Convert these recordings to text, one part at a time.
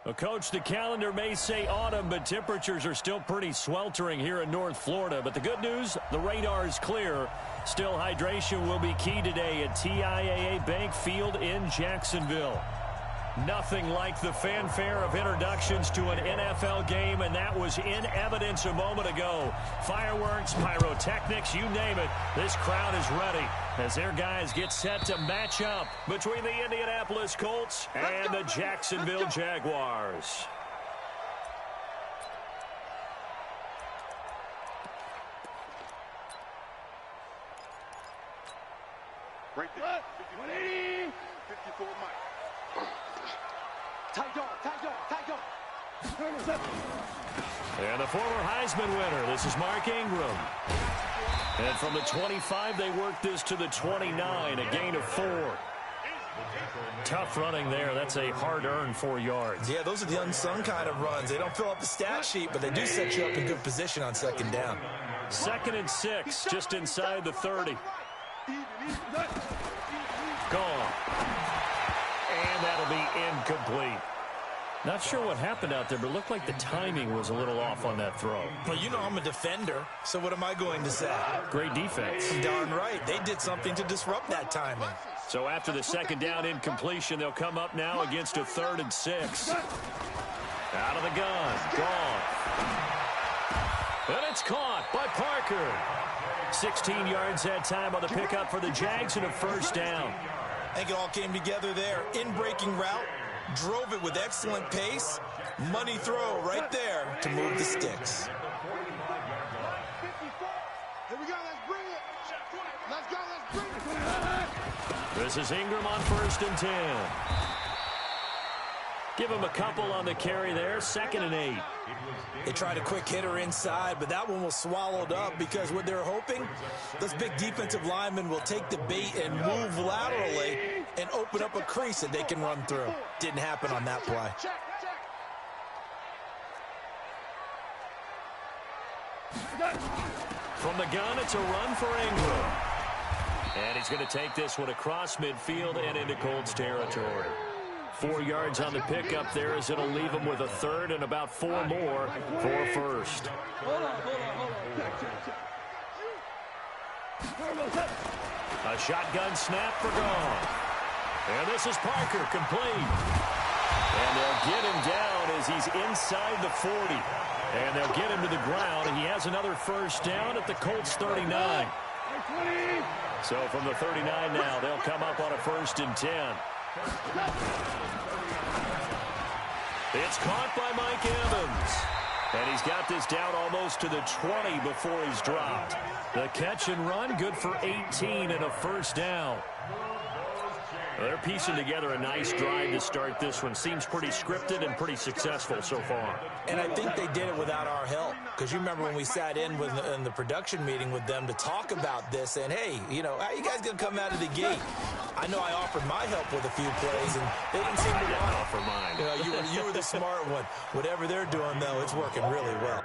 Well, Coach, the calendar may say autumn, but temperatures are still pretty sweltering here in North Florida. But the good news, the radar is clear. Still, hydration will be key today at TIAA Bank Field in Jacksonville. Nothing like the fanfare of introductions to an NFL game, and that was in evidence a moment ago. Fireworks, pyrotechnics, you name it. This crowd is ready as their guys get set to match up between the Indianapolis Colts and the Jacksonville Jaguars. Right there. 180. 54 Mike. Tight dog. And the former Heisman winner, this is Mark Ingram. And from the 25, they work this to the 29, a gain of 4. Tough running there. That's a hard-earned 4 yards. Yeah, those are the unsung kind of runs. They don't fill up the stat sheet, but they do set you up in good position on second down. 2nd and 6, just inside the 30. Gone. And that'll be incomplete. Not sure what happened out there, but it looked like the timing was a little off on that throw. Well, you know I'm a defender, so what am I going to say? Great defense. Darn right. They did something to disrupt that timing. So after the 2nd down incompletion, they'll come up now against a 3rd and 6. Out of the gun. Gone. And it's caught by Parker. 16 yards that time on the pickup for the Jags and a 1st down. I think it all came together there. In-breaking route. Drove it with excellent pace. Money throw right there to move the sticks. Here we go. Let's bring it. Let's go. Let's bring it. This is Ingram on 1st and 10. Give him a couple on the carry there. 2nd and 8. They tried a quick hitter inside, but that one was swallowed up because what they're hoping, those big defensive linemen will take the bait and move laterally and open up a crease that they can run through. Didn't happen on that play. From the gun, it's a run for Ingram. And he's going to take this one across midfield and into Colts territory. 4 yards on the pickup there as it'll leave him with a 3rd and about 4 more for 1st. A shotgun snap for Gone. And this is Parker, complete. And they'll get him down as he's inside the 40. And they'll get him to the ground. He has another 1st down at the Colts 39. So from the 39 now, they'll come up on a 1st and 10. It's caught by Mike Evans. And he's got this down almost to the 20 before he's dropped. The catch and run, good for 18 and a 1st down. They're piecing together a nice drive to start this one. Seems pretty scripted and pretty successful so far. And I think they did it without our help. Because you remember when we sat in the production meeting with them to talk about this, and hey, you know, how you guys going to come out of the gate? I know I offered my help with a few plays, and they didn't seem to want to offer mine. You were the smart one. Whatever they're doing, though, it's working really well.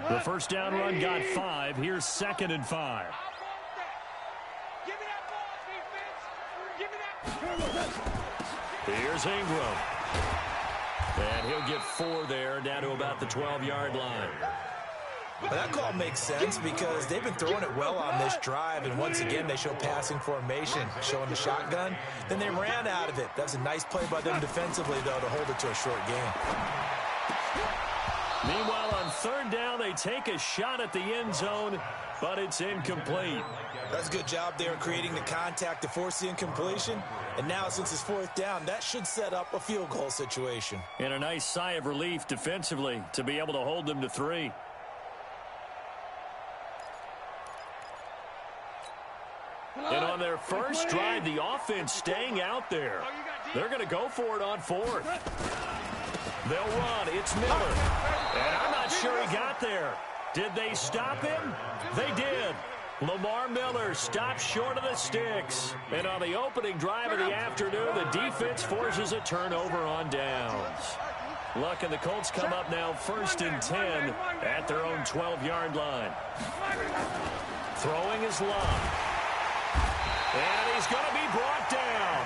The 1st down run got 5. Here's 2nd and 5. Here's Ingram. And he'll get 4 there, down to about the 12-yard line. Well, that call makes sense because they've been throwing it well on this drive, and once again they show passing formation, showing the shotgun. Then they ran out of it. That's a nice play by them defensively, though, to hold it to a short game. Meanwhile, on third down, they take a shot at the end zone, but it's incomplete. That's a good job there creating the contact to force the incompletion. And now, since it's fourth down, that should set up a field goal situation. And a nice sigh of relief defensively to be able to hold them to 3. And on their first drive, the offense staying out there. They're going to go for it on 4th. They'll run. It's Miller. And I'm not sure he got there. Did they stop him? They did. Lamar Miller stops short of the sticks. And on the opening drive of the afternoon, the defense forces a turnover on downs. Luck and the Colts come up now 1st and 10 at their own 12-yard line. Throwing is Luck. And he's going to be brought down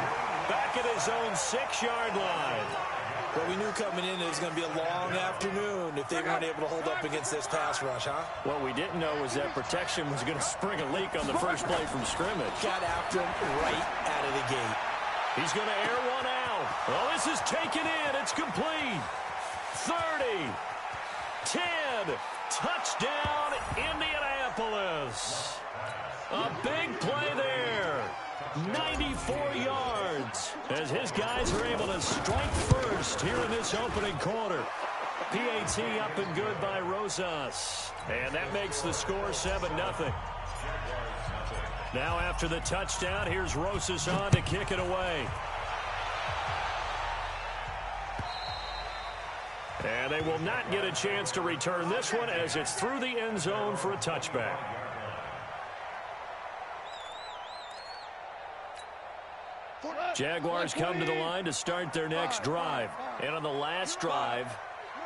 back at his own 6-yard line. Well, we knew coming in it was going to be a long afternoon if they weren't able to hold up against this pass rush, huh? What we didn't know was that protection was going to spring a leak on the first play from scrimmage. Got after him right out of the gate. He's going to air one out. Well, this is taken in. It's complete. 30. 10. Touchdown, Indianapolis. A big play there. 94 yards as his guys are able to strike first here in this opening quarter. PAT up and good by ARIOSOx. And that makes the score 7-0. Now after the touchdown, here's ARIOSOx on to kick it away. And they will not get a chance to return this one as it's through the end zone for a touchback. Jaguars come to the line to start their next drive. And on the last drive,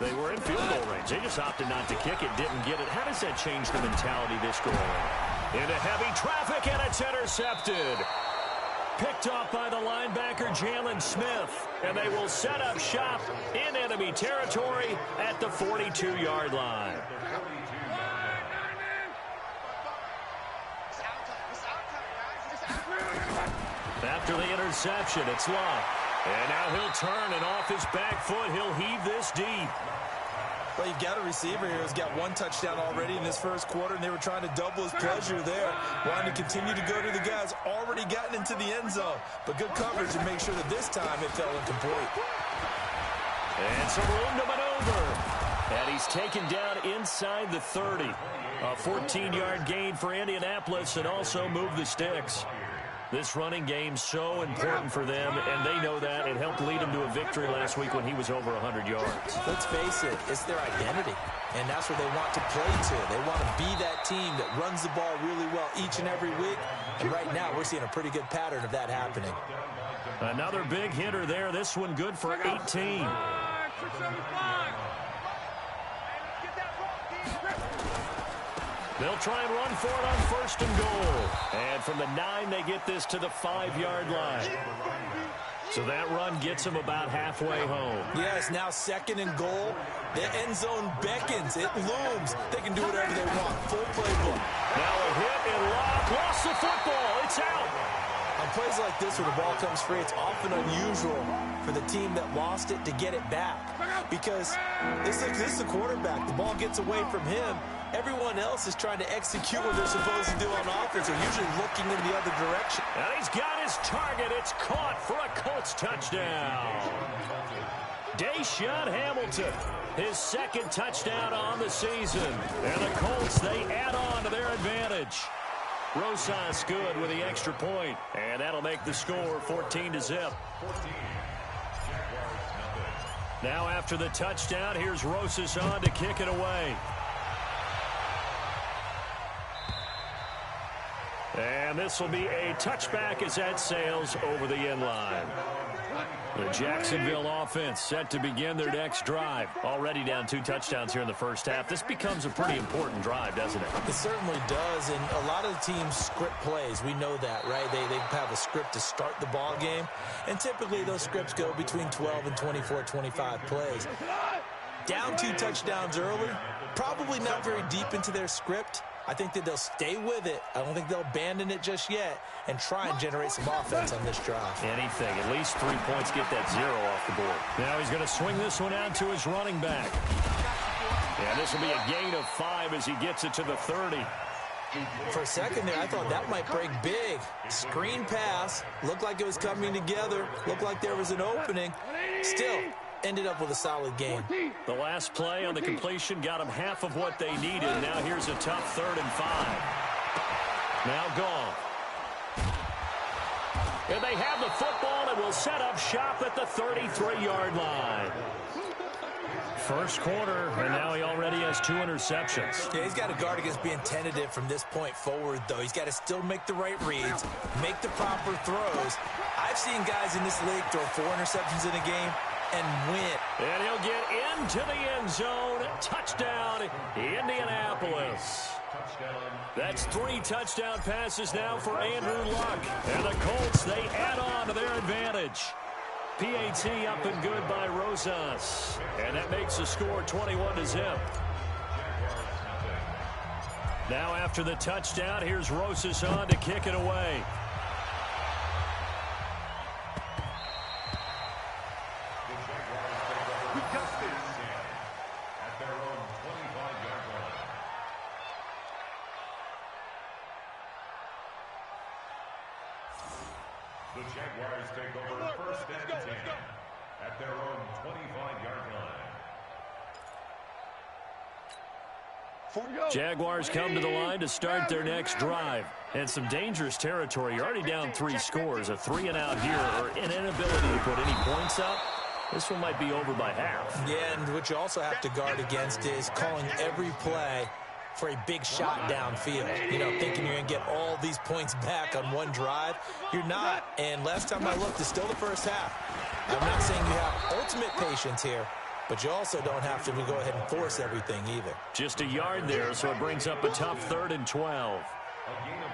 they were in field goal range. They just opted not to kick it, didn't get it. How does that change the mentality this go around? Into heavy traffic, and it's intercepted. Picked off by the linebacker, Jalen Smith. And they will set up shop in enemy territory at the 42-yard line. After the interception, it's Luck. And now he'll turn, and off his back foot, he'll heave this deep. Well, you've got a receiver here who's got 1 touchdown already in this first quarter, and they were trying to double his pleasure there, wanting to continue to go to the guys already gotten into the end zone. But good coverage and make sure that this time it fell incomplete. And some room to maneuver. And he's taken down inside the 30. A 14-yard gain for Indianapolis, and also move the sticks. This running game so important for them, and they know that. It helped lead them to a victory last week when he was over 100 yards. Let's face it, it's their identity, and that's where they want to play to. They want to be that team that runs the ball really well each and every week, and right now we're seeing a pretty good pattern of that happening. Another big hitter there. This one good for 18. They'll try and run for it on 1st and goal. And from the 9, they get this to the 5-yard line. So that run gets them about halfway home. Yeah, it's now 2nd and goal. The end zone beckons. It looms. They can do whatever they want. Full playbook. Now a hit and Lock lost the football. It's out. On plays like this where the ball comes free, it's often unusual for the team that lost it to get it back. Because this is the quarterback. The ball gets away from him. Everyone else is trying to execute what they're supposed to do on offense. They're usually looking in the other direction. And he's got his target. It's caught for a Colts touchdown. Deshaun Hamilton, his 2nd touchdown on the season. And the Colts, they add on to their advantage. ARIOSOx good with the extra point. And that'll make the score 14-0. Now after the touchdown, here's ARIOSOx on to kick it away. And this will be a touchback as that sails over the end line. The Jacksonville offense set to begin their next drive. Already down 2 touchdowns here in the first half. This becomes a pretty important drive, doesn't it? It certainly does, and a lot of the teams script plays. We know that, right? They have a script to start the ball game, and typically those scripts go between 12 and 24, 25 plays. Down 2 touchdowns early, probably not very deep into their script. I think that they'll stay with it. I don't think they'll abandon it just yet and try and generate some offense on this drive. Anything. At least 3 points, get that 0 off the board. Now he's going to swing this one out to his running back. And this will be a gain of 5 as he gets it to the 30. For a second there, I thought that might break big. Screen pass. Looked like it was coming together. Looked like there was an opening. Still, ended up with a solid game. The last play on the completion got them half of what they needed. Now here's a tough 3rd and 5. Now gone. And they have the football and will set up shop at the 33-yard line. First quarter, and now he already has 2 interceptions. Yeah, he's got to guard against being tentative from this point forward, though. He's got to still make the right reads, make the proper throws. I've seen guys in this league throw 4 interceptions in a game and win. And he'll get into the end zone. Touchdown, Indianapolis. That's 3 touchdown passes now for Andrew Luck. And the Colts, they add on to their advantage. PAT up and good by Rosas. And that makes the score 21-0. Now after the touchdown, here's Rosas on to kick it away. The Jaguars take over first and 10 at their own 25-yard line. Jaguars come to the line to start their next drive. And some dangerous territory. You're already down 3 scores. A 3-and-out here or an inability to put any points up. This one might be over by half. Yeah, and what you also have to guard against is calling every play for a big shot downfield. You know, thinking you're going to get all these points back on one drive. You're not. And last time I looked, it's still the first half. I'm not saying you have ultimate patience here, but you also don't have to go ahead and force everything either. Just a yard there, so it brings up a tough 3rd and 12.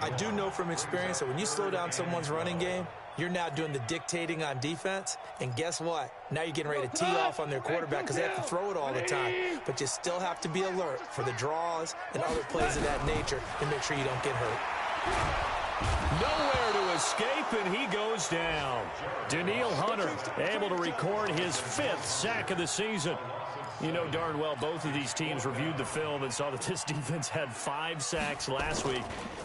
I do know from experience that when you slow down someone's running game, you're now doing the dictating on defense, and guess what? Now you're getting ready to tee off on their quarterback because they have to throw it all the time. But you still have to be alert for the draws and other plays of that nature and make sure you don't get hurt. Nowhere to escape, and he goes down. Danielle Hunter able to record his 5th sack of the season. You know darn well both of these teams reviewed the film and saw that this defense had 5 sacks last week.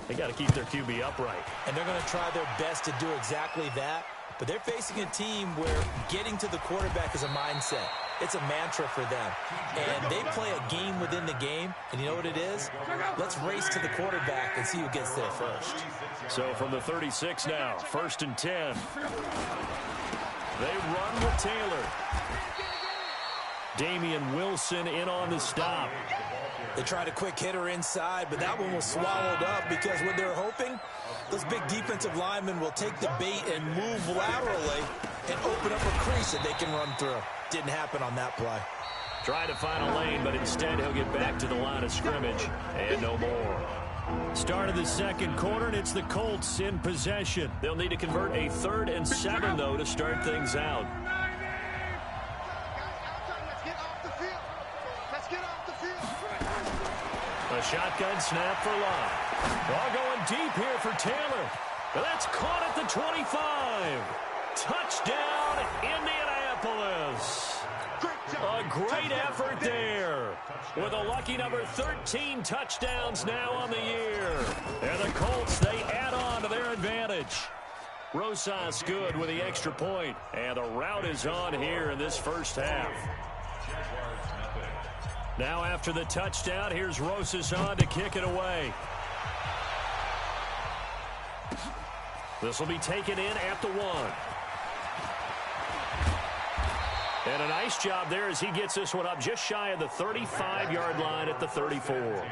They got to keep their QB upright. And they're going to try their best to do exactly that. But they're facing a team where getting to the quarterback is a mindset. It's a mantra for them. And they play a game within the game. And you know what it is? Let's race to the quarterback and see who gets there first. So from the 36 now, 1st and 10. They run with Taylor. Damian Wilson in on the stop. They tried a quick hitter inside, but that one was swallowed up because what they're hoping, those big defensive linemen will take the bait and move laterally and open up a crease that they can run through. Didn't happen on that play. Try to find a lane, but instead he'll get back to the line of scrimmage and no more. Start of the second quarter, and it's the Colts in possession. They'll need to convert a 3rd and 7, though, to start things out. A shotgun snap for Love. All going deep here for Taylor. That's caught at the 25. Touchdown, Indianapolis. A great effort there. With a lucky number 13 touchdowns now on the year. And the Colts, they add on to their advantage. Rosas good with the extra point. And the rout is on here in this first half. Now after the touchdown, here's Rosas on to kick it away. This will be taken in at the 1. And a nice job there as he gets this one up just shy of the 35-yard line at the 34.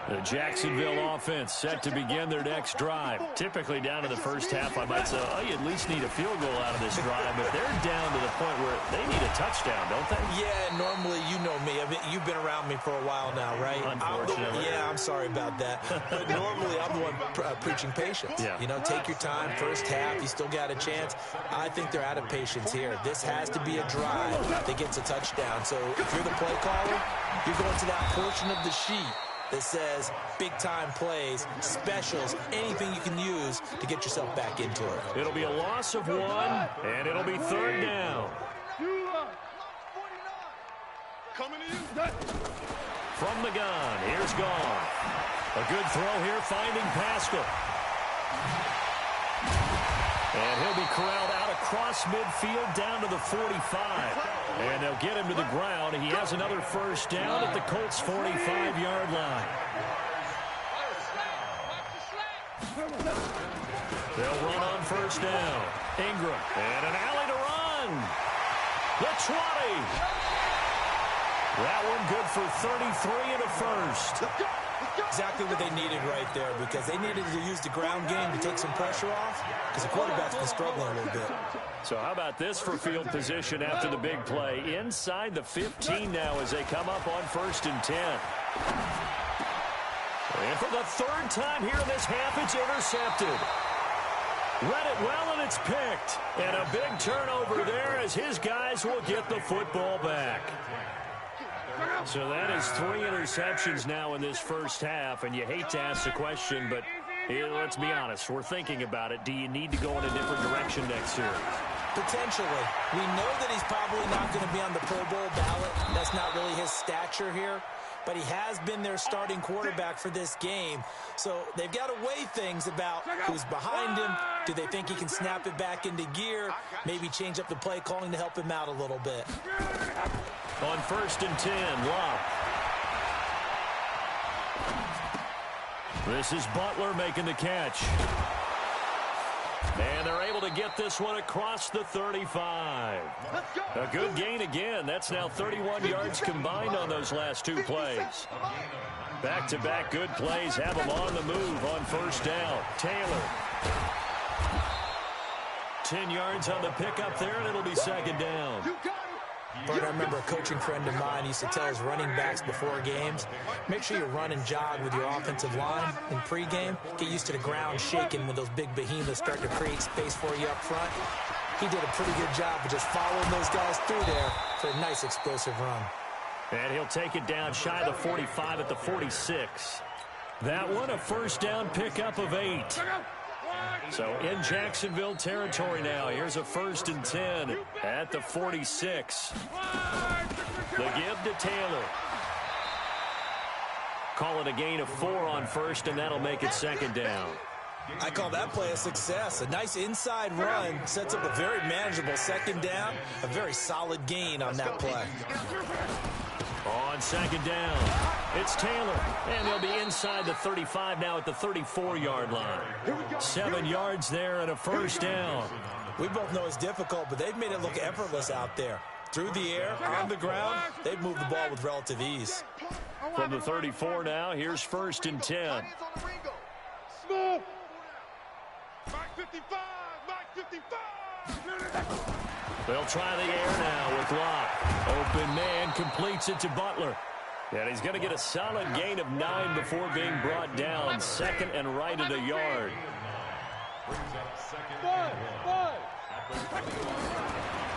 The Jacksonville offense set to begin their next drive. Typically down to the first half, I might say, oh, you at least need a field goal out of this drive. But they're down to the point where they need a touchdown, don't they? Yeah, normally, you know me. I mean, you've been around me for a while now, right? Unfortunately. I'm sorry about that. But normally, I'm the one preaching patience. Yeah. You know, take your time. First half, you still got a chance. I think they're out of patience here. This has to be a drive that gets a touchdown. So if you're the play caller, you're going to that portion of the sheet that says big-time plays, specials, anything you can use to get yourself back into it. It'll be a loss of 1, and it'll be 3rd down. Coming to you. From the gun, here's Goff. A good throw here, finding Pascal. And he'll be corralled out across midfield down to the 45. And they'll get him to the ground. He has another first down at the Colts' 45-yard line. They'll run on first down. Ingram. And an alley to run. The 20. That one good for 33 and a first. Exactly what they needed right there, because they needed to use the ground game to take some pressure off, because the quarterback's been struggling a little bit. So how about this for field position after the big play? Inside the 15 now as they come up on 1st and 10. And for the third time here in this half, it's intercepted. Read it well, and it's picked. And a big turnover there as his guys will get the football back. So that is 3 interceptions now in this first half, and you hate to ask the question, but let's be honest, we're thinking about it. Do you need to go in a different direction next series? Potentially. We know that he's probably not going to be on the Pro Bowl ballot. That's not really his stature here, but he has been their starting quarterback for this game. So they've got to weigh things about who's behind him. Do they think he can snap it back into gear? Maybe change up the play calling to help him out a little bit. On 1st and 10, Locke. This is Butler making the catch. And they're able to get this one across the 35. A good gain again. That's now 31 yards combined on those last 2 plays. Back-to-back good plays have them on the move on first down. Taylor. 10 yards on the pickup there, and it'll be 2nd down. Bert, I remember a coaching friend of mine used to tell his running backs before games, make sure you run and jog with your offensive line in pregame. Get used to the ground shaking when those big behemoths start to create space for you up front. He did a pretty good job of just following those guys through there for a nice explosive run. And he'll take it down shy of the 45 at the 46. That one a first down pickup of 8. So in Jacksonville territory now. Here's a 1st and 10 at the 46. The give to Taylor. Call it a gain of 4 on first, and that'll make it 2nd down. I call that play a success. A nice inside run sets up a very manageable 2nd down. A very solid gain on that play. On 2nd down, it's Taylor, and they'll be inside the 35 now at the 34-yard line. 7 yards there and a first down. We both know it's difficult, but they've made it look effortless out there. Through the air, on the ground, they've moved the ball with relative ease. From the 34 now, here's 1st and 10. Smooth. Mike 55. Mike 55. They'll try the air now with Locke. Open man completes it to Butler. And he's going to get a solid gain of 9 before being brought down. 2nd and right at a yard.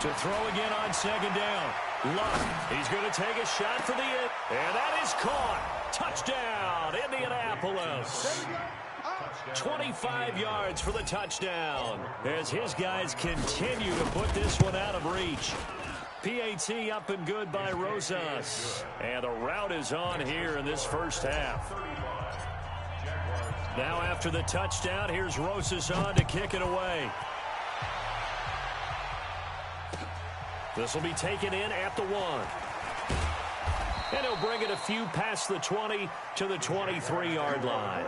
To throw again on 2nd down. Locke, he's going to take a shot for the end. And that is caught. Touchdown, Indianapolis. 25 yards for the touchdown as his guys continue to put this one out of reach. PAT up and good by Rosas. And the route is on here in this first half. Now after the touchdown, here's Rosas on to kick it away. This will be taken in at the 1. And he'll bring it a few past the 20 to the 23-yard line.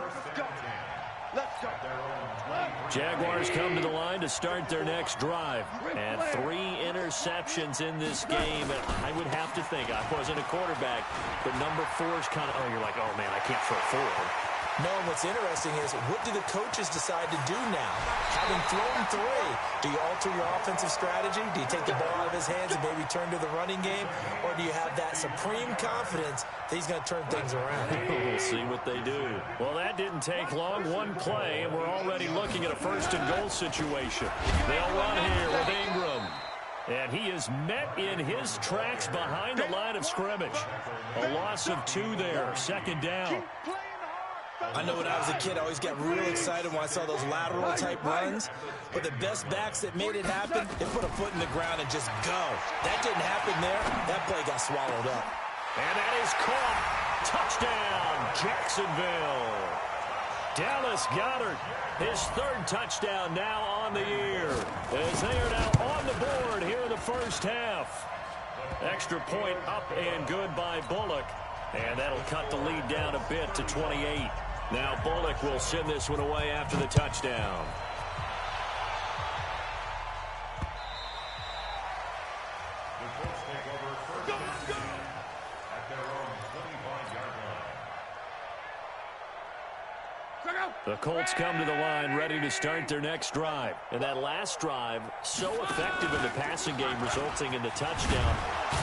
Jaguars come to the line to start their next drive. And 3 interceptions in this game. And I would have to think, I wasn't a quarterback, but number 4 is kind of, you're like, oh, man, I can't throw 4. No, and what's interesting is, what do the coaches decide to do now? Having thrown 3, do you alter your offensive strategy? Do you take the ball out of his hands and maybe turn to the running game? Or do you have that supreme confidence that he's going to turn things around? We'll see what they do. Well, that didn't take long. 1 play, and we're already looking at a 1st and goal situation. They'll run here with Ingram. And he is met in his tracks behind the line of scrimmage. A loss of 2 there. 2nd down. I know when I was a kid, I always got real excited when I saw those lateral-type runs. But the best backs that made it happen, they put a foot in the ground and just go. That didn't happen there. That play got swallowed up. And that is caught. Touchdown, Jacksonville. Dallas Goedert, his third touchdown now on the year, as they are now on the board here in the first half. Extra point up and good by Bullock, and that'll cut the lead down a bit to 28. Now Bullock will send this one away after the touchdown. The Colts come to the line ready to start their next drive. And that last drive, so effective in the passing game, resulting in the touchdown.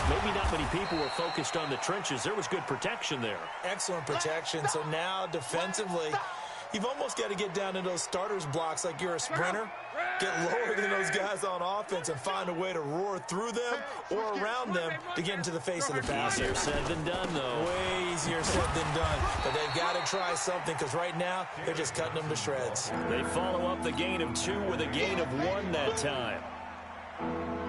Maybe not many people were focused on the trenches. There was good protection there. Excellent protection. So now defensively, you've almost got to get down to those starters blocks like you're a sprinter. Get lower than those guys on offense and find a way to roar through them or around them to get into the face of the passer. Easier said than done, though. Way easier said than done. But they've got to try something because right now they're just cutting them to shreds. They follow up the gain of 2 with a gain of 1 that time.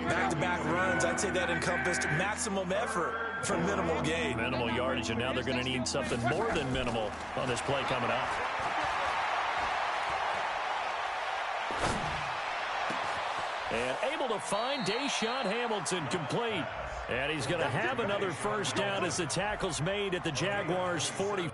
Back-to-back runs, I'd say that encompassed maximum effort for minimal gain. Minimal yardage, and now they're going to need something more than minimal on this play coming up. And able to find Deshaun Hamilton complete. And he's going to have another first down as the tackle's made at the Jaguars' 40.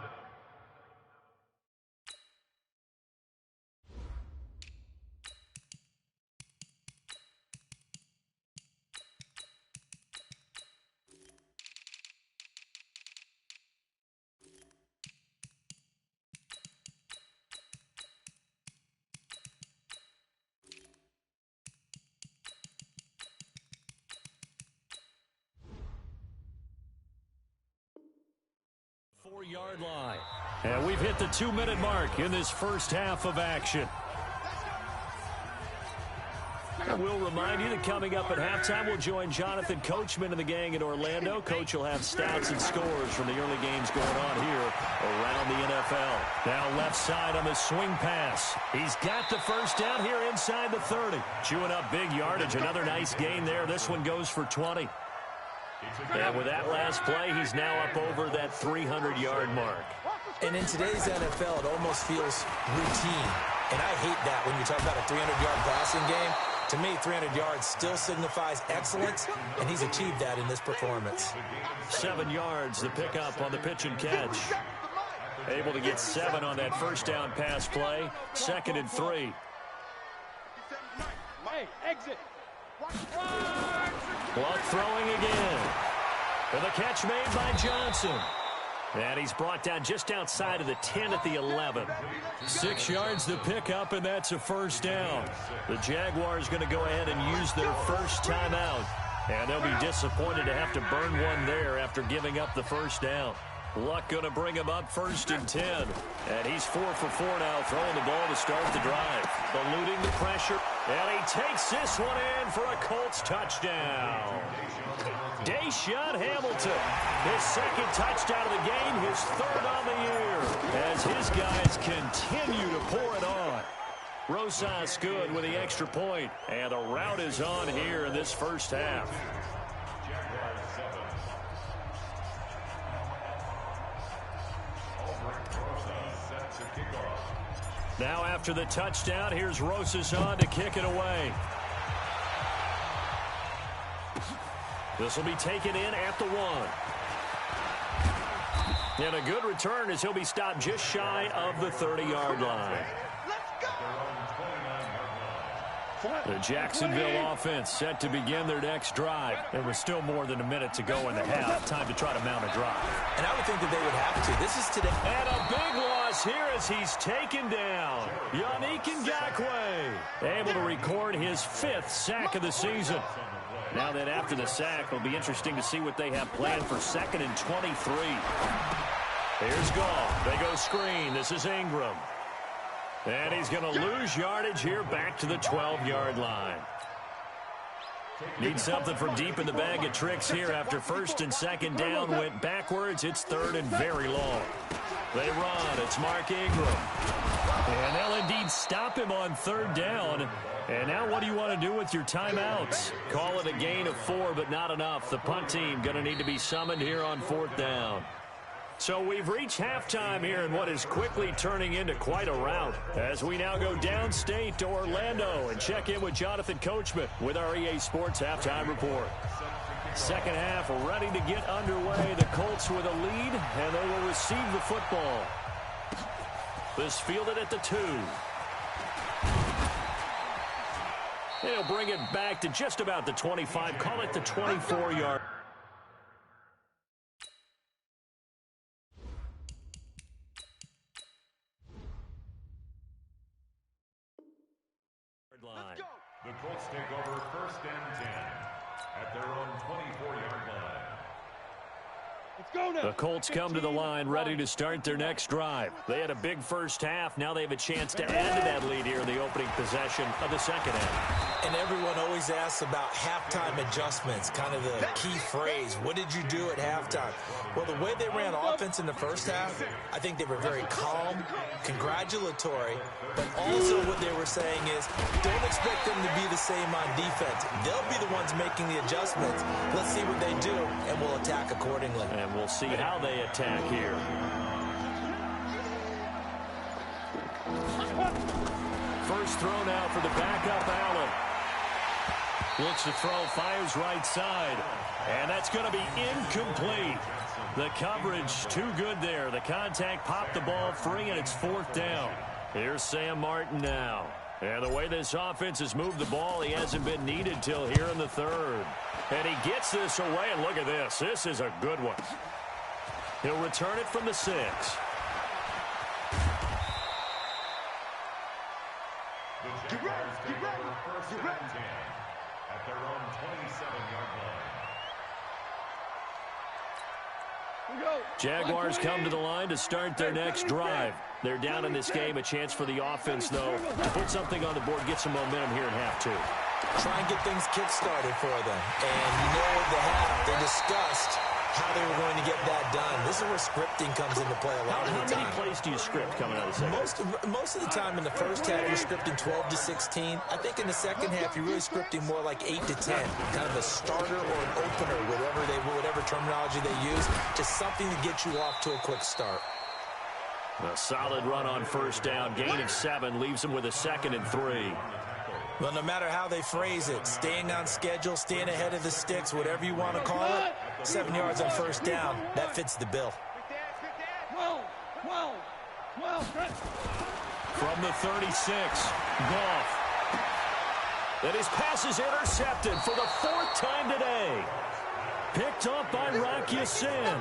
Yard line. And we've hit the 2-minute mark in this first half of action. We'll remind you that coming up at halftime, we'll join Jonathan Coachman and the gang in Orlando. Coach will have stats and scores from the early games going on here around the NFL. Now left side on the swing pass. He's got the first down here inside the 30. Chewing up big yardage. Another nice gain there. This one goes for 20. And with that last play, he's now up over that 300-yard mark. And in today's NFL, it almost feels routine. And I hate that when you talk about a 300-yard passing game. To me, 300 yards still signifies excellence, and he's achieved that in this performance. 7 yards, the pickup on the pitch and catch. Able to get 7 on that first down pass play. 2nd and 3. Hey, exit. Block throwing again. And the catch made by Johnson. And he's brought down just outside of the 10 at the 11. 6 yards to pick up, and that's a first down. The Jaguars going to go ahead and use their first timeout. And they'll be disappointed to have to burn one there after giving up the first down. Luck going to bring him up 1st and 10. And he's 4 for 4 now, throwing the ball to start the drive. Eluding the pressure. And he takes this one in for a Colts touchdown. Deshaun Hamilton, his 2nd touchdown of the game, his 3rd on the year, as his guys continue to pour it on. ARIOSOx good with the extra point, and the route is on here in this first half. Now after the touchdown, here's ARIOSOx on to kick it away. This will be taken in at the 1. And a good return as he'll be stopped just shy of the 30-yard line. The Jacksonville offense set to begin their next drive. There was still more than a minute to go in the half. Time to try to mount a drive. And I would think that they would have to. This is today. And a big loss here as he's taken down. Yannick Ngakoue able to record his 5th sack of the season. Now then, after the sack, it'll be interesting to see what they have planned for 2nd and 23. Here's Goff. They go screen. This is Ingram. And he's going to lose yardage here back to the 12-yard line. Need something from deep in the bag of tricks here after 1st and 2nd down went backwards. It's 3rd and very long. They run. It's Mark Ingram. And they'll indeed stop him on third down. And now what do you want to do with your timeouts? Call it a gain of 4, but not enough. The punt team going to need to be summoned here on fourth down. So we've reached halftime here in what is quickly turning into quite a rout, as we now go downstate to Orlando and check in with Jonathan Coachman with our EA Sports Halftime Report. Second half ready to get underway. The Colts with a lead, and they will receive the football. This fielded at the 2. They'll bring it back to just about the 25. Call it the 24-yard. Line. The Colts take over first and 10 at their own 24-yard line. Let's go now. The Colts come to the line ready to start their next drive. They had a big first half. Now they have a chance to add to that lead here in the opening possession of the second half. And everyone always asks about halftime adjustments, kind of the key phrase. What did you do at halftime? Well, the way they ran offense in the first half, I think they were very calm, congratulatory, but also what they were saying is don't expect them to be the same on defense. They'll be the ones making the adjustments. Let's see what they do, and we'll attack accordingly. And we'll see how they attack here. First throw now for the backup Allen. Looks to throw, fires right side. And that's going to be incomplete. The coverage too good there. The contact popped the ball free, and it's fourth down. Here's Sam Martin now. And the way this offense has moved the ball, he hasn't been needed till here in the third. And he gets this away, and look at this. This is a good one. He'll return it from the 6. Get ready. First and 10 at their own 27-yard line. Jaguars come to the line to start their next drive. They're down in this game. A chance for the offense, though, to put something on the board, get some momentum here in half 2. Try and get things kick-started for them. And you know at the half, they discussed how they were going to get that done. This is where scripting comes into play a lot of the time. How many plays do you script coming out of the second? Most of the time in the first half, you're scripting 12 to 16. I think in the second half, you're really scripting more like 8 to 10. Kind of a starter or an opener, whatever terminology they use, just something to get you off to a quick start. A solid run on first down. Gain of 7 leaves them with a 2nd and 3. Well, no matter how they phrase it, staying on schedule, staying ahead of the sticks, whatever you want to call it, 7 yards on first down, that fits the bill. From the 36, Goff. And his pass is intercepted for the 4th time today. Picked up by Rocky Sin.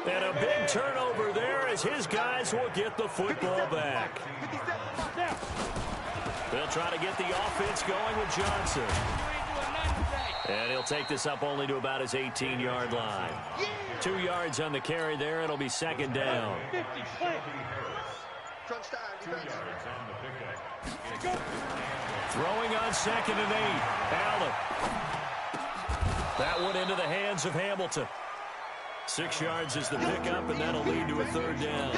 And a big turnover there as his guys will get the football back. They'll try to get the offense going with Johnson. And he'll take this up only to about his 18-yard line. 2 yards on the carry there. It'll be second down. Throwing on 2nd and 8. Allen. That one into the hands of Hamilton. 6 yards is the pickup, and that'll lead to a third down.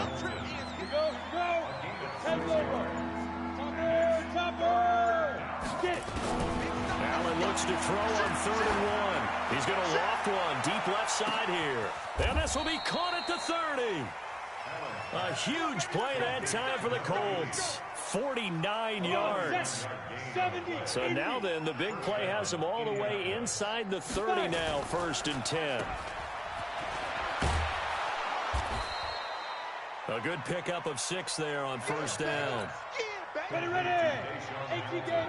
Allen looks to throw on 3rd and 1. He's going to loft one deep left side here. And this will be caught at the 30. A huge play that time for the Colts. 49 yards. So now then, the big play has them all the way inside the 30 now, 1st and 10. A good pickup of 6 there on first down. Ready. 18 Gator.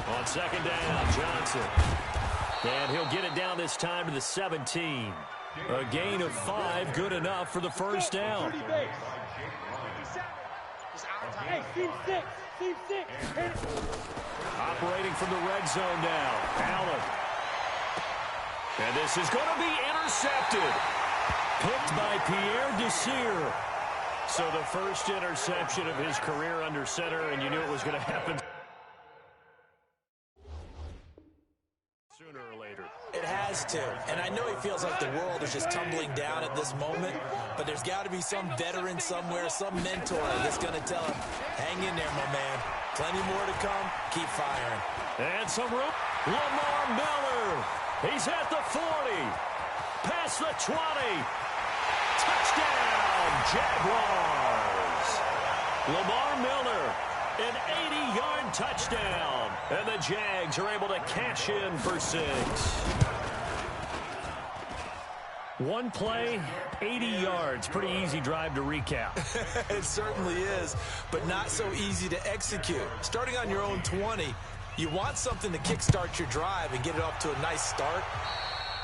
On second down, Johnson. And he'll get it down this time to the 17. A gain of 5, good enough for the first down. Hey, team 6. Operating from the red zone now, Allen. And this is going to be intercepted. Picked by Pierre Desir. So the first interception of his career under center, and you knew it was going to happen sooner or later. It has has to. And I know he feels like the world is just tumbling down at this moment, but there's got to be some veteran somewhere, some mentor that's going to tell him, hang in there, my man. Plenty more to come. Keep firing. And some room. Lamar Miller. He's at the 40. Past the 20. Touchdown, Jaguars. Lamar Miller, an 80-yard touchdown. And the Jags are able to cash in for 6. One play, 80 yards. Pretty easy drive to recap. It certainly is, but not so easy to execute. Starting on your own 20, you want something to kickstart your drive and get it off to a nice start.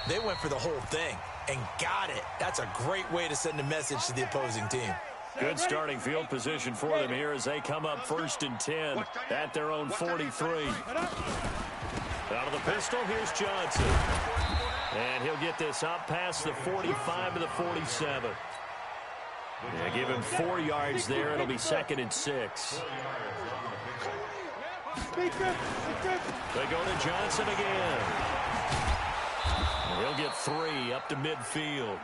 They went for the whole thing and got it. That's a great way to send a message to the opposing team. Good starting field position for them here as they come up 1st and 10 at their own 43. Out of the pistol, here's Johnson. And he'll get this up past the 45 to the 47. Yeah, give him 4 yards there. It'll be 2nd and 6. They go to Johnson again. And he'll get 3 up to midfield.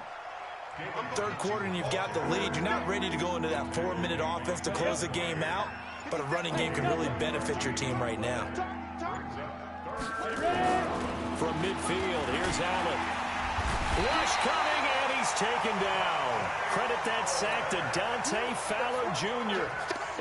Third quarter and you've got the lead. You're not ready to go into that 4-minute offense to close the game out, but a running game can really benefit your team right now. From midfield, here's Allen. Rush coming, and he's taken down. Credit that sack to Dante Fowler Jr.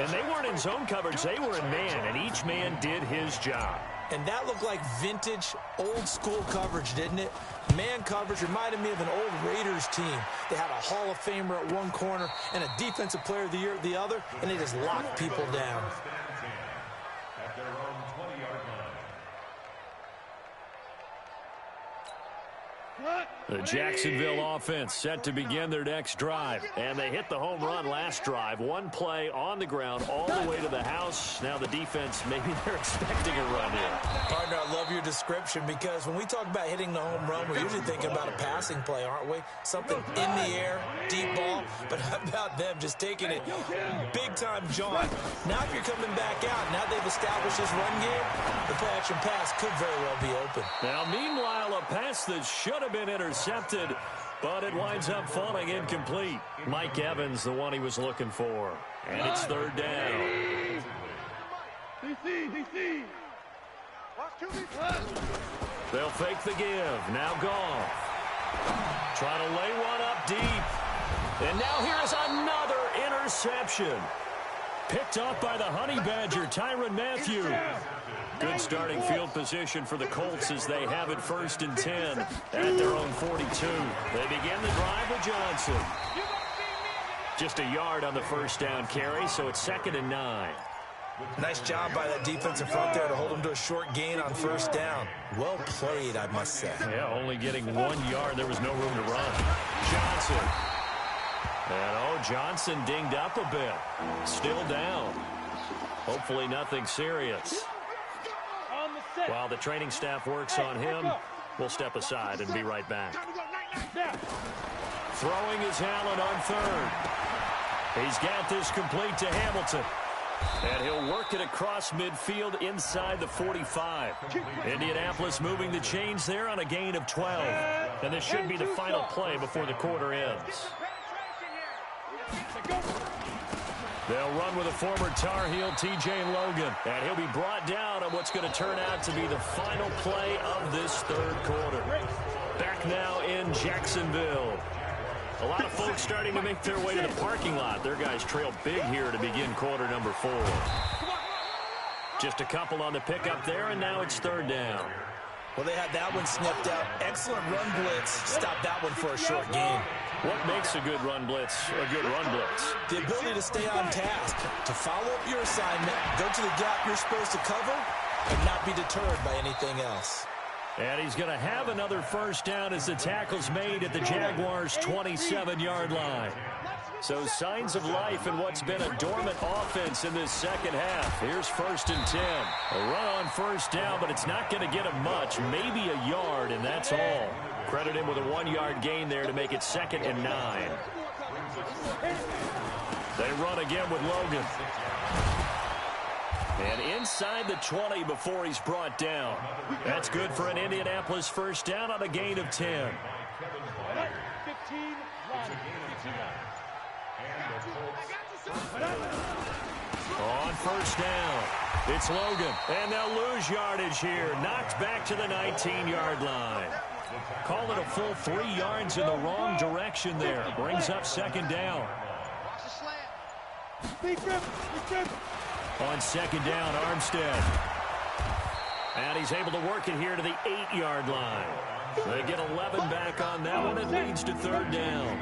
And they weren't in zone coverage. They were in man, and each man did his job. And that looked like vintage, old-school coverage, didn't it? Man coverage reminded me of an old Raiders team. They had a Hall of Famer at one corner and a Defensive Player of the Year at the other, and they just locked people down. At their own 20-yard line. The Jacksonville offense set to begin their next drive. And they hit the home run last drive. One play on the ground all the way to the house. Now the defense, maybe they're expecting a run here. Partner, I love your description because when we talk about hitting the home run, we're usually thinking about a passing play, aren't we? Something in the air, deep ball. But how about them just taking it big-time jaunt? Now if you're coming back out, now they've established this run game, the play-action pass could very well be open. Now, meanwhile, a pass that should have been intercepted, but it winds up falling incomplete. Mike Evans, the one he was looking for. And it's 3rd down. They'll fake the give. Now Goff. Trying to lay one up deep. And now here's another interception. Picked up by the Honey Badger, Tyrann Mathieu. Good starting field position for the Colts as they have it 1st and 10 at their own 42. They begin the drive with Johnson. Just a yard on the 1st down carry, so it's 2nd and 9. Nice job by that defensive front there to hold them to a short gain on 1st down. Well played, I must say. Yeah, only getting 1 yard. There was no room to run. Johnson. And, Johnson dinged up a bit. Still down. Hopefully nothing serious. While the training staff works on him, we'll step aside and be right back. Throwing is Allen on 3rd. He's got this complete to Hamilton. And he'll work it across midfield inside the 45. Indianapolis moving the chains there on a gain of 12. And this should be the final play before the quarter ends. They'll run with a former Tar Heel, T.J. Logan. And he'll be brought down on what's going to turn out to be the final play of this 3rd quarter. Back now in Jacksonville. A lot of folks starting to make their way to the parking lot. Their guys trail big here to begin quarter number 4. Just a couple on the pickup there, and now it's 3rd down. Well, they had that one snipped out. Excellent run blitz. Stop that one for a short gain. What makes a good run blitz a good run blitz? The ability to stay on task, to follow up your assignment, go to the gap you're supposed to cover, and not be deterred by anything else. And he's going to have another 1st down as the tackle's made at the Jaguars' 27-yard line. So signs of life in what's been a dormant offense in this 2nd half. Here's 1st and 10. A run on 1st down, but it's not going to get him much. Maybe a yard, and that's all. Credit him with a 1-yard gain there to make it 2nd and 9. They run again with Logan. And inside the 20 before he's brought down. That's good for an Indianapolis first down on a gain of 10. 15 On first down, it's Logan. And they'll lose yardage here. Knocked back to the 19-yard line. Call it a full 3 yards in the wrong direction there. Brings up second down. Watch the slant. Big grip. On second down, Armstead. And he's able to work it here to the 8-yard line. They get 11 back on that one. It leads to third down.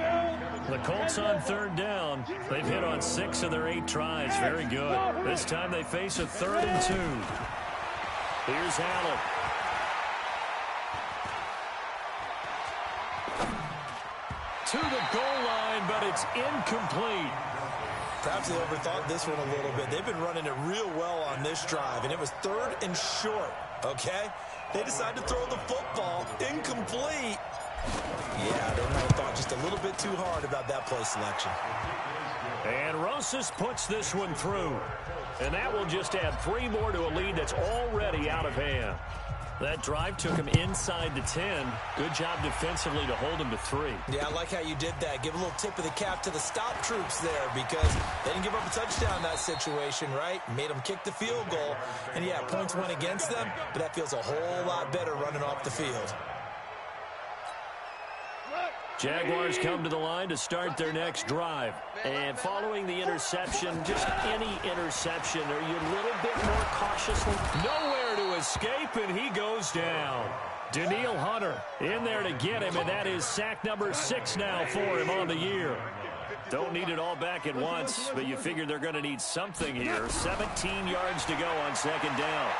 The Colts on third down. They've hit on 6 of their 8 tries. Very good. This time they face a 3rd and 2. Here's Allen. To the goal line, but it's incomplete. Perhaps they overthought this one a little bit. They've been running it real well on this drive, and it was 3rd and short, okay? They decided to throw the football incomplete. Yeah, they might have thought just a little bit too hard about that play selection. And Rosas puts this one through. And that will just add 3 more to a lead that's already out of hand. That drive took him inside the 10. Good job defensively to hold him to 3. Yeah, I like how you did that. Give a little tip of the cap to the stop troops there because they didn't give up a touchdown in that situation, right? Made them kick the field goal. And, yeah, points went against them, but that feels a whole lot better running off the field. Jaguars come to the line to start their next drive. And following the interception, just any interception, are you a little bit more cautious? Nowhere to escape, and he goes down. Danielle Hunter in there to get him, and that is sack number 6 now for him on the year. Don't need it all back at once, but you figure they're going to need something here. 17 yards to go on second down.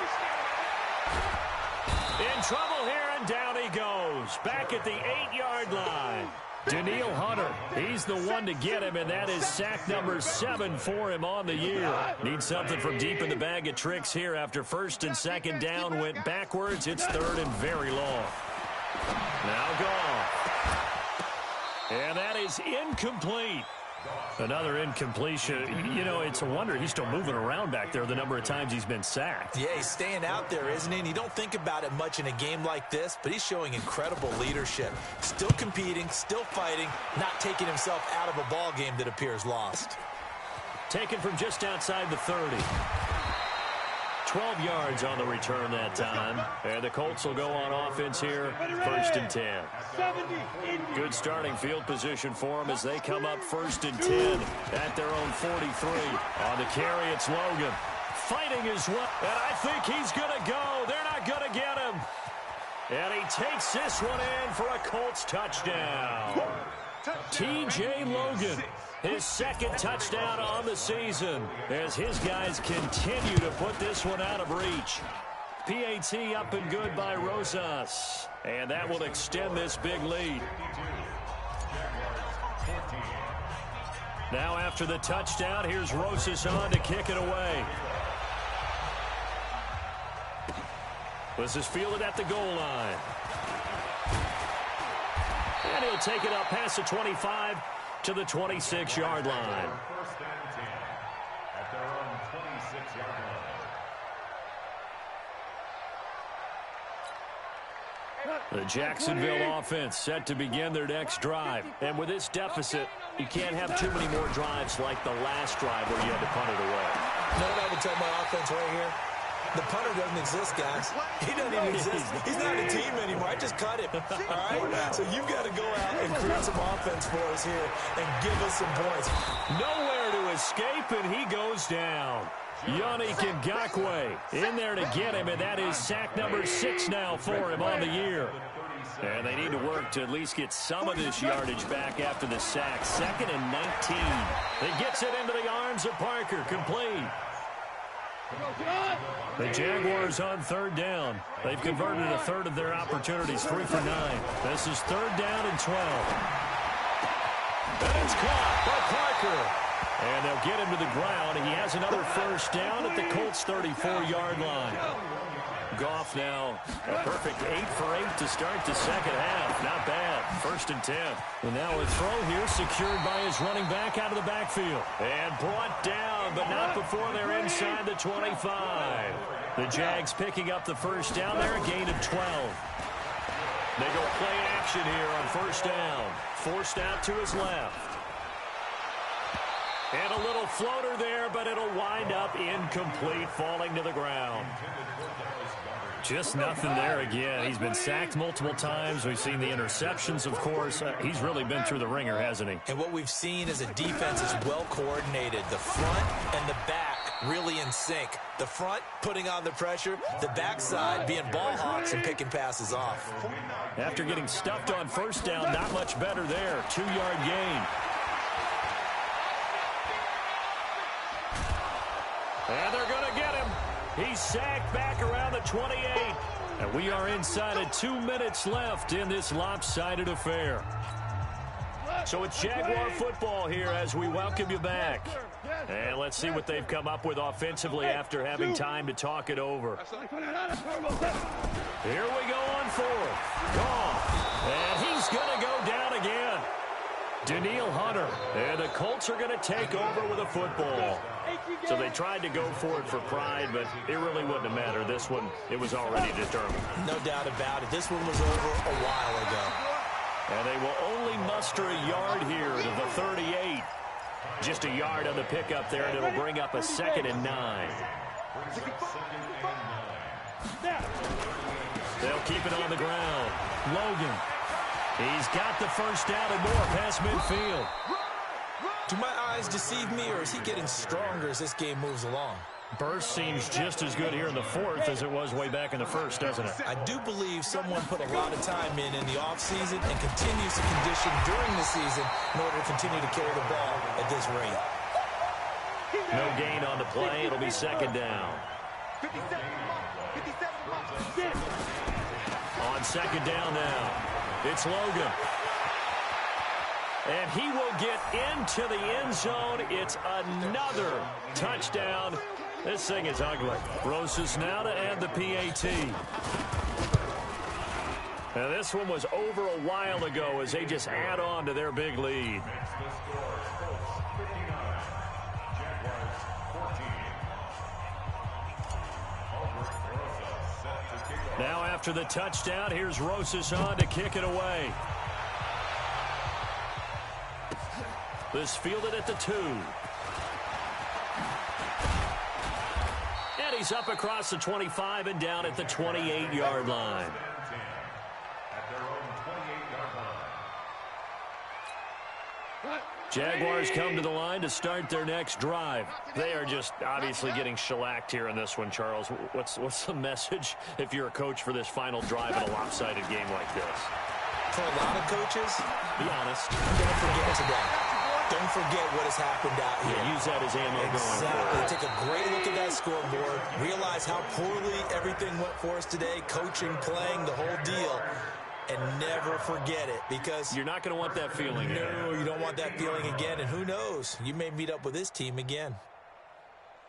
In trouble here, and down he goes. Back at the 8-yard line. Danielle Hunter, he's the one to get him, and that is sack number 7 for him on the year. Need something from deep in the bag of tricks here after first and second down went backwards. It's 3rd and very long. Now gone. And that is incomplete. Another incompletion. You know, it's a wonder he's still moving around back there the number of times he's been sacked. Yeah, he's staying out there, isn't he? And you don't think about it much in a game like this, but he's showing incredible leadership. Still competing, still fighting, not taking himself out of a ball game that appears lost. Taken from just outside the 30. 12 yards on the return that time. And the Colts will go on offense here, 1st and 10. Good starting field position for them as they come up 1st and 10 at their own 43. On the carry, it's Logan. Fighting as well. And I think he's going to go. They're not going to get him. And he takes this one in for a Colts touchdown. T.J. Logan. His 2nd touchdown on the season as his guys continue to put this one out of reach. PAT up and good by Rosas. And that will extend this big lead. Now after the touchdown, here's Rosas on to kick it away. This is fielded at the goal line. And he'll take it up past the 25 to the 26-yard line. 1st and 10 at their own 26-yard line. The Jacksonville offense set to begin their next drive. And with this deficit, you can't have too many more drives like the last drive where you had to punt it away. You know what I would tell my offense right here? The punter doesn't exist, guys. He doesn't even exist. He's not a team anymore. I just cut him. All right? So you've got to go out and create some offense for us here and give us some points. Nowhere to escape, and he goes down. Yannick Ngakoue in there to get him, and that is sack number 6 now for him on the year. And they need to work to at least get some of this yardage back after the sack. 2nd and 19. He gets it into the arms of Parker, complete. The Jaguars on 3rd down. They've converted a 1/3 of their opportunities, 3 for 9. This is 3rd down and 12. And it's caught by Parker. And they'll get him to the ground. He has another 1st down at the Colts' 34-yard line. Goff now a perfect 8 for 8 to start the second half. Not bad. 1st and 10. And now a throw here secured by his running back out of the backfield. And brought down, but not before they're inside the 25. The Jags picking up the first down there, a gain of 12. They go play action here on 1st down. Forced out to his left. And a little floater there, but it'll wind up incomplete, falling to the ground. Just nothing there again. He's been sacked multiple times. We've seen the interceptions, of course. He's really been through the ringer, hasn't he? And what we've seen is a defense is well coordinated. The front and the back really in sync. The front putting on the pressure, the backside being ball hawks and picking passes off. After getting stuffed on 1st down, not much better there. 2-yard gain. And they're going to get him. He's sacked back around the 28. And we are inside of 2 minutes left in this lopsided affair. So it's Jaguar football here as we welcome you back. And let's see what they've come up with offensively after having time to talk it over. Here we go on 4th. Goff. And he's going to go down again. Danielle Hunter. And the Colts are going to take over with a football. So they tried to go for it for pride, but it really wouldn't have mattered. This one, it was already determined. No doubt about it. This one was over a while ago. And they will only muster a yard here to the 38. Just a yard on the pickup there, and it'll bring up a 2nd and 9. They'll keep it on the ground. Logan. He's got the first down and more past midfield. Do my eyes deceive me, or is he getting stronger as this game moves along? Burst seems just as good here in the 4th as it was way back in the 1st, doesn't it? I do believe someone put a lot of time in the offseason and continues to condition during the season in order to continue to carry the ball at this rate. No gain on the play. It'll be 2nd down. On 2nd down now, it's Logan. And he will get into the end zone. It's another touchdown. This thing is ugly. Rosas now to add the PAT. And this one was over a while ago as they just add on to their big lead. Now after the touchdown, here's Rosas on to kick it away. This fielded at the 2. And he's up across the 25 and down at the 28-yard line. Jaguars come to the line to start their next drive. They are just obviously getting shellacked here in this one, Charles. What's the message if you're a coach for this final drive in a lopsided game like this? For a lot of coaches, be honest. Don't forget today. Don't forget what has happened out here. Yeah, use that as ammo going forward. Take a great look at that scoreboard. Realize how poorly everything went for us today. Coaching, playing, the whole deal. And never forget it, because you're not going to want that feeling again. No, you don't want that feeling again. And who knows? You may meet up with this team again.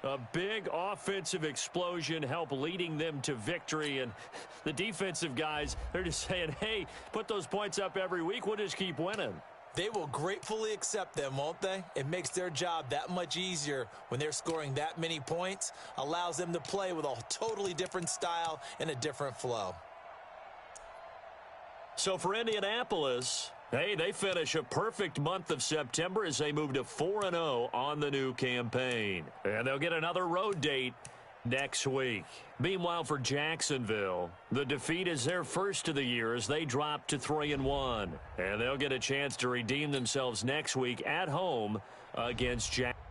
A big offensive explosion helped leading them to victory. And the defensive guys, they're just saying, hey, put those points up every week. We'll just keep winning. They will gratefully accept them, won't they? It makes their job that much easier when they're scoring that many points. Allows them to play with a totally different style and a different flow. So for Indianapolis, hey, they finish a perfect month of September as they move to 4-0 on the new campaign. And they'll get another road date next week. Meanwhile, for Jacksonville, the defeat is their first of the year as they drop to 3-1. And they'll get a chance to redeem themselves next week at home against Jacksonville.